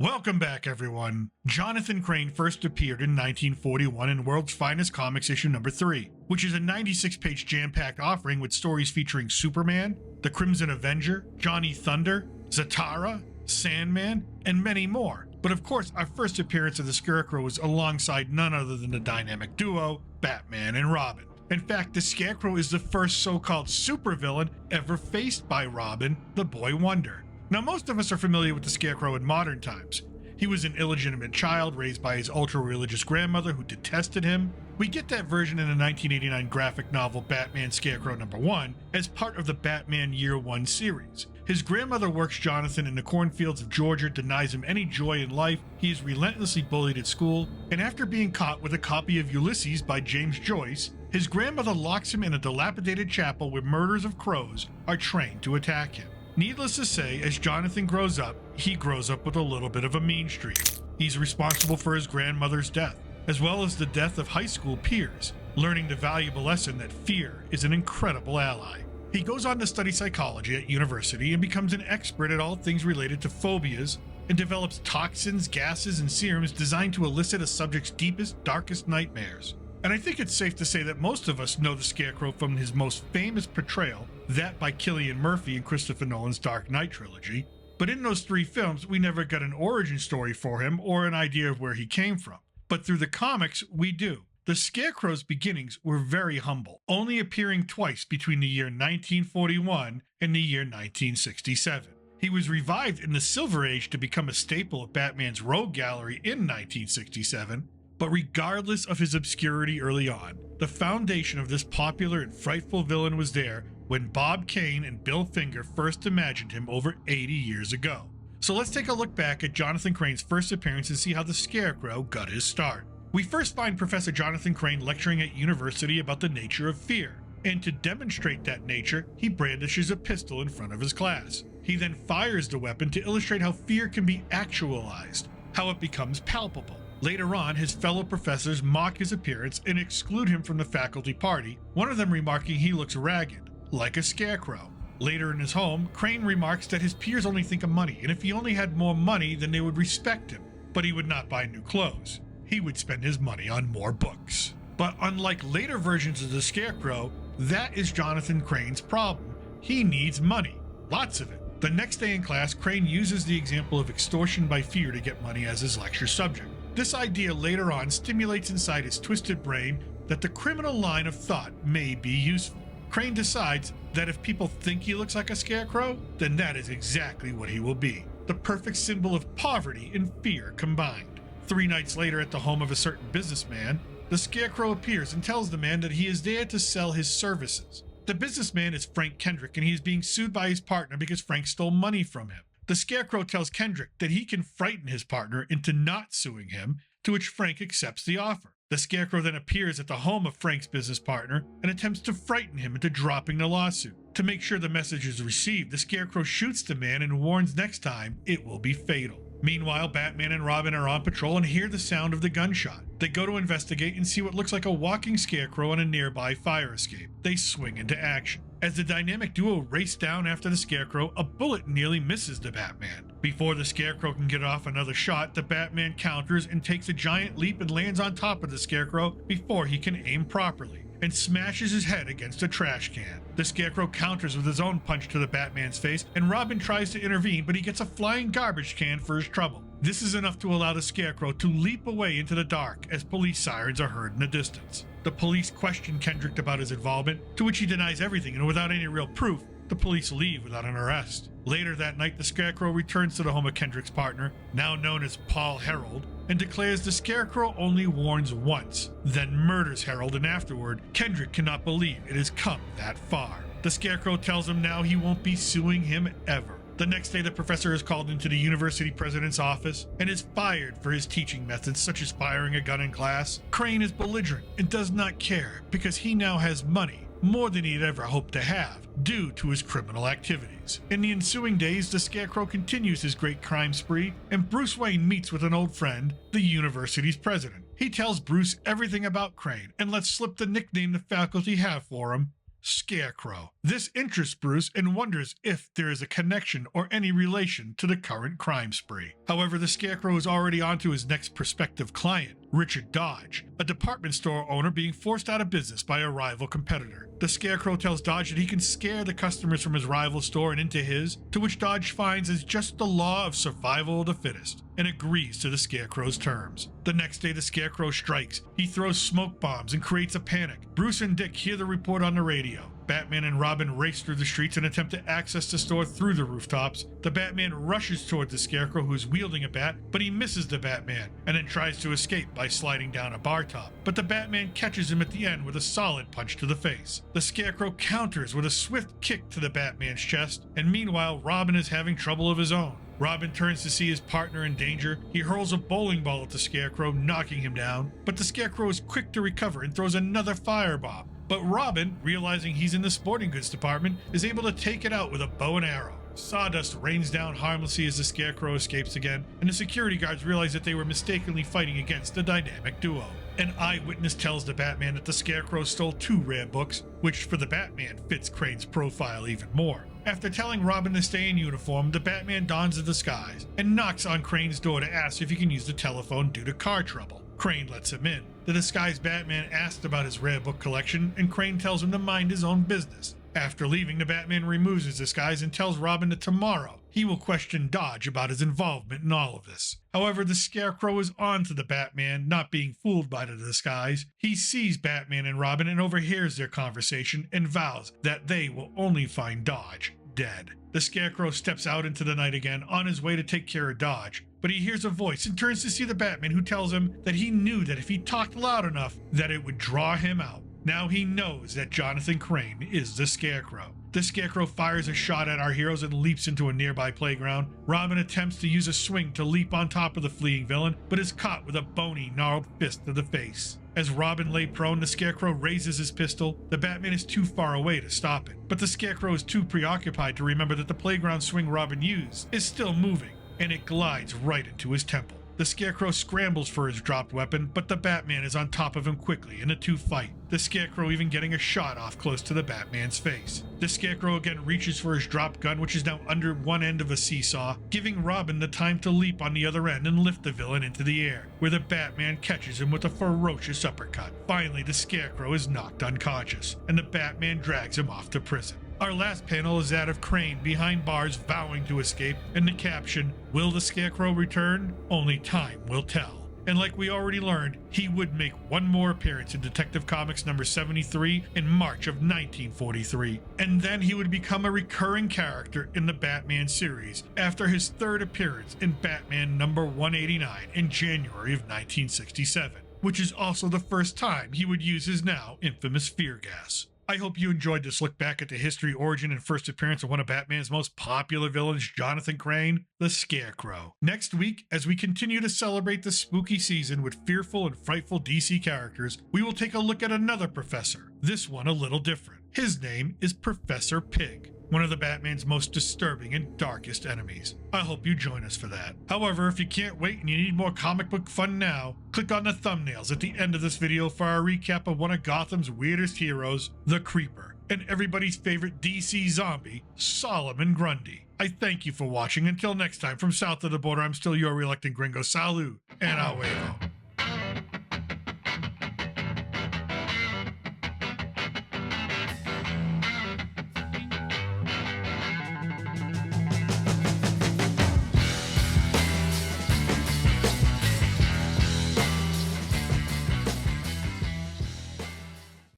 Welcome back, everyone. Jonathan Crane first appeared in 1941 in World's Finest Comics issue number 3, which is a 96-page jam-packed offering with stories featuring Superman, the Crimson Avenger, Johnny Thunder, Zatara, Sandman, and many more. But of course, our first appearance of the Scarecrow was alongside none other than the dynamic duo, Batman and Robin. In fact, the Scarecrow is the first so-called supervillain ever faced by Robin, the Boy Wonder. Now, most of us are familiar with the Scarecrow in modern times. He was an illegitimate child raised by his ultra-religious grandmother who detested him. We get that version in the 1989 graphic novel Batman Scarecrow number 1 as part of the Batman Year 1 series. His grandmother works Jonathan in the cornfields of Georgia, denies him any joy in life, he is relentlessly bullied at school, and after being caught with a copy of Ulysses by James Joyce, his grandmother locks him in a dilapidated chapel where murders of crows are trained to attack him. Needless to say, as Jonathan grows up, he grows up with a little bit of a mean streak. He's responsible for his grandmother's death, as well as the death of high school peers, learning the valuable lesson that fear is an incredible ally. He goes on to study psychology at university and becomes an expert at all things related to phobias, and develops toxins, gases, and serums designed to elicit a subject's deepest, darkest nightmares. And I think it's safe to say that most of us know the Scarecrow from his most famous portrayal, that by Cillian Murphy in Christopher Nolan's Dark Knight trilogy. But in those 3 films, we never got an origin story for him or an idea of where he came from. But through the comics, we do. The Scarecrow's beginnings were very humble, only appearing twice between the year 1941 and the year 1967. He was revived in the Silver Age to become a staple of Batman's Rogue Gallery in 1967, but regardless of his obscurity early on, the foundation of this popular and frightful villain was there when Bob Kane and Bill Finger first imagined him over 80 years ago. So let's take a look back at Jonathan Crane's first appearance and see how the Scarecrow got his start. We first find Professor Jonathan Crane lecturing at university about the nature of fear, and to demonstrate that nature, he brandishes a pistol in front of his class. He then fires the weapon to illustrate how fear can be actualized, how it becomes palpable. Later on, his fellow professors mock his appearance and exclude him from the faculty party, one of them remarking he looks ragged, like a scarecrow. Later in his home, Crane remarks that his peers only think of money, and if he only had more money, then they would respect him. But he would not buy new clothes. He would spend his money on more books. But unlike later versions of the Scarecrow, that is Jonathan Crane's problem. He needs money. Lots of it. The next day in class, Crane uses the example of extortion by fear to get money as his lecture subject. This idea later on stimulates inside his twisted brain that the criminal line of thought may be useful. Crane decides that if people think he looks like a scarecrow, then that is exactly what he will be. The perfect symbol of poverty and fear combined. 3 nights later at the home of a certain businessman, the Scarecrow appears and tells the man that he is there to sell his services. The businessman is Frank Kendrick, and he is being sued by his partner because Frank stole money from him. The Scarecrow tells Kendrick that he can frighten his partner into not suing him, to which Frank accepts the offer. The Scarecrow then appears at the home of Frank's business partner and attempts to frighten him into dropping the lawsuit. To make sure the message is received, the Scarecrow shoots the man and warns next time it will be fatal. Meanwhile, Batman and Robin are on patrol and hear the sound of the gunshot. They go to investigate and see what looks like a walking scarecrow on a nearby fire escape. They swing into action. As the dynamic duo race down after the Scarecrow, a bullet nearly misses the Batman. Before the Scarecrow can get off another shot, the Batman counters and takes a giant leap and lands on top of the Scarecrow before he can aim properly, and smashes his head against a trash can. The Scarecrow counters with his own punch to the Batman's face, and Robin tries to intervene, but he gets a flying garbage can for his trouble. This is enough to allow the Scarecrow to leap away into the dark as police sirens are heard in the distance. The police question Kendrick about his involvement, to which he denies everything, and without any real proof, the police leave without an arrest. Later that night, the Scarecrow returns to the home of Kendrick's partner, now known as Paul Harold, and declares the Scarecrow only warns once, then murders Harold, and afterward, Kendrick cannot believe it has come that far. The Scarecrow tells him now he won't be suing him ever. The next day, the professor is called into the university president's office and is fired for his teaching methods, such as firing a gun in class. Crane is belligerent and does not care because he now has money, more than he'd ever hoped to have, due to his criminal activities. In the ensuing days, the Scarecrow continues his great crime spree, and Bruce Wayne meets with an old friend, the university's president. He tells Bruce everything about Crane and lets slip the nickname the faculty have for him, Scarecrow. This interests Bruce and wonders if there is a connection or any relation to the current crime spree. However, the Scarecrow is already on to his next prospective client, Richard Dodge, a department store owner being forced out of business by a rival competitor. The Scarecrow tells Dodge that he can scare the customers from his rival store and into his, to which Dodge finds is just the law of survival of the fittest, and agrees to the Scarecrow's terms. The next day, the Scarecrow strikes. He throws smoke bombs and creates a panic. Bruce and Dick hear the report on the radio. Batman and Robin race through the streets and attempt to access the store through the rooftops. The Batman rushes toward the Scarecrow, who's wielding a bat, but he misses the Batman and then tries to escape by sliding down a bar top. But the Batman catches him at the end with a solid punch to the face. The Scarecrow counters with a swift kick to the Batman's chest, and meanwhile, Robin is having trouble of his own. Robin turns to see his partner in danger. He hurls a bowling ball at the Scarecrow, knocking him down, but the Scarecrow is quick to recover and throws another firebomb. But Robin, realizing he's in the sporting goods department, is able to take it out with a bow and arrow. Sawdust rains down harmlessly as the Scarecrow escapes again, and the security guards realize that they were mistakenly fighting against the dynamic duo. An eyewitness tells the Batman that the Scarecrow stole 2 rare books, which for the Batman fits Crane's profile even more. After telling Robin to stay in uniform, the Batman dons a disguise and knocks on Crane's door to ask if he can use the telephone due to car trouble. Crane lets him in. The disguised Batman asks about his rare book collection, and Crane tells him to mind his own business. After leaving, the Batman removes his disguise and tells Robin that tomorrow he will question Dodge about his involvement in all of this. However, the Scarecrow is on to the Batman, not being fooled by the disguise. He sees Batman and Robin and overhears their conversation and vows that they will only find Dodge dead. The Scarecrow steps out into the night again on his way to take care of Dodge, but he hears a voice and turns to see the Batman, who tells him that he knew that if he talked loud enough that it would draw him out. Now he knows that Jonathan Crane is the Scarecrow. The Scarecrow fires a shot at our heroes and leaps into a nearby playground. Robin attempts to use a swing to leap on top of the fleeing villain, but is caught with a bony, gnarled fist to the face. As Robin lay prone, the Scarecrow raises his pistol. The Batman is too far away to stop it, but the Scarecrow is too preoccupied to remember that the playground swing Robin used is still moving, and it glides right into his temple. The Scarecrow scrambles for his dropped weapon, but the Batman is on top of him quickly, and the two fight, the Scarecrow even getting a shot off close to the Batman's face. The Scarecrow again reaches for his dropped gun, which is now under one end of a seesaw, giving Robin the time to leap on the other end and lift the villain into the air, where the Batman catches him with a ferocious uppercut. Finally, the Scarecrow is knocked unconscious, and the Batman drags him off to prison. Our last panel is that of Crane behind bars vowing to escape, and the caption, "Will the Scarecrow return? Only time will tell." And like we already learned, he would make one more appearance in Detective Comics number 73 in March of 1943, and then he would become a recurring character in the Batman series after his third appearance in Batman number 189 in January of 1967, which is also the first time he would use his now infamous fear gas. I hope you enjoyed this look back at the history, origin, and first appearance of one of Batman's most popular villains, Jonathan Crane, the Scarecrow. Next week, as we continue to celebrate the spooky season with fearful and frightful DC characters, we will take a look at another professor, this one a little different. His name is Professor Pig, one of the Batman's most disturbing and darkest enemies. I hope you join us for that. However, if you can't wait and you need more comic book fun now, click on the thumbnails at the end of this video for our recap of one of Gotham's weirdest heroes, the Creeper, and everybody's favorite DC zombie, Solomon Grundy. I thank you for watching. Until next time, from south of the border, I'm still your reluctant gringo. Salud, and a huevo.